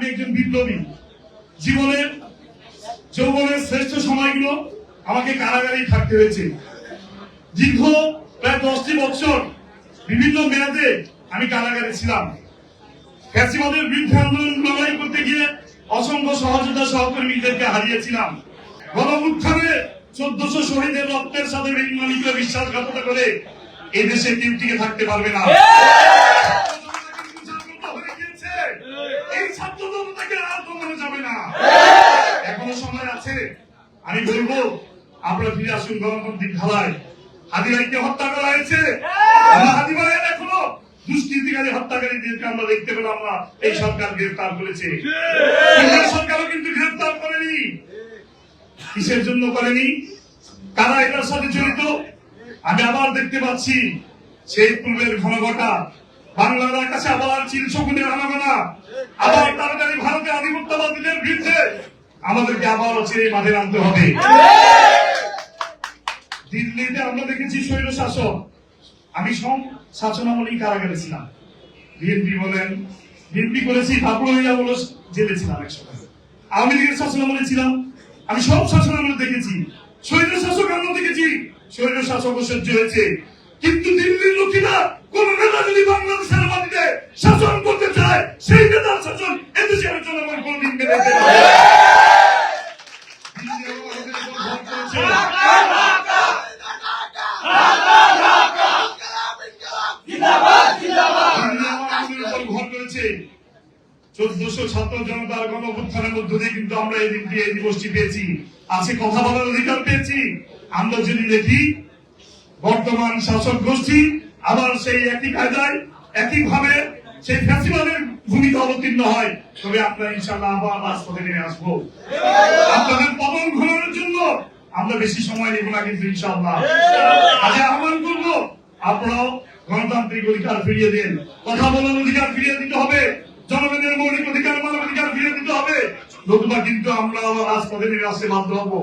আমি একজন বিপ্লবী। জীবনের যৌবনের শ্রেষ্ঠ সময়গুলো আমাকে কারাগারেই থাকতে হয়েছে। দীর্ঘ প্রায় 10টি বছর বিভিন্ন মেয়াদে আমি কারাগারে ছিলাম। ফ্যাসিবাদের বিরুদ্ধে আন্দোলন লড়াই করতে গিয়ে অসংখ্য সহযোদ্ধা সহকর্মীদেরকে হারিয়েছিলাম। গণঅভ্যুত্থানে 1400 শহীদের রক্তের সাথে বেঈমানিকে বিশ্বাসঘাতকতা করে এই দেশে কেউ টিকে থাকতে পারবে না। এই ছাত্র জনতাকে আর কমানো যাবে না। এখনো সময় আছে। আমি বলবো আপনারা ফিরে আসুন গণতান্ত্রিক ধারায়। হাদি ভাইকে হত্যা করা হয়েছে। হাদি ভাইয়ের এখনো দুষ্কৃতিকারী হত্যাকারীদেরকে আমরা দেখতে পেলাম না। এই সরকার গ্রেফতার করেছে। সরকারও কিন্তু গ্রেফতার করেনি। কিসের জন্য করেনি? কারা এটার সাথে জড়িত? আমি আবার দেখতে পাচ্ছি সেই পূর্বের ঘনঘটা বাংলার আকাশে আবার চিল শকুনের আনাগোনা, আবার তাড়াতাড়ি ভারতের আধিপত্যবাদীদের বিরুদ্ধে আমাদেরকে আবার চিরে মাঠে নামতে হবে। দিল্লিতে আমরা দেখেছি স্বৈর শাসক। আমি সব শাসনামলেই কারাগারে ছিলাম। বিএনপি বলেন, বিএনপি করেছি, তারপরে বলো জেলে ছিলাম একসময়। আওয়ামী লীগের শাসনামলে ছিলাম। আমি সব শাসনামলে দেখেছি। স্বৈর শাসক আমরা দেখেছি, স্বৈর শাসক সহ্য হয়েছে। কিন্তু দিল্লির লোকেরা কোন নেতা যদি বাংলাদেশের মাটিতে শাসন করতে চায়, সেই নেতার শাসন এদেশের জনগণ কোনদিন মেনে নেবে না। ভর করেছে 1400 ছাত্র জনতার গণঅভ্যুত্থানের মধ্য দিয়ে কিন্তু আমরা এই দিবসটি পেয়েছি। আছে কথা বলার অধিকার পেয়েছি। আমরা যদি দেখি বর্তমান শাসক গোষ্ঠী আবার সেই একই কায়দায় একইভাবে সেই ফ্যাসিবাদের ভূমিকা অবতীর্ণ হয়, তবে আপনারা ইনশাআল্লাহ আবার রাজপথে নেমে আসবো। আপনাদের পতন ঘটানোর জন্য আমরা বেশি সময় নেব না, কিন্তু ইনশাআল্লাহ আজ আহ্বান করবো আপনারাও গণতান্ত্রিক অধিকার ফিরিয়ে দিন। কথা বলার অধিকার ফিরিয়ে দিতে হবে। জনগণের মৌলিক অধিকার মানবাধিকার ফিরিয়ে দিতে হবে। নতুবা কিন্তু আমরা আবার রাজপথে নেমে আসতে বাধ্য হবো।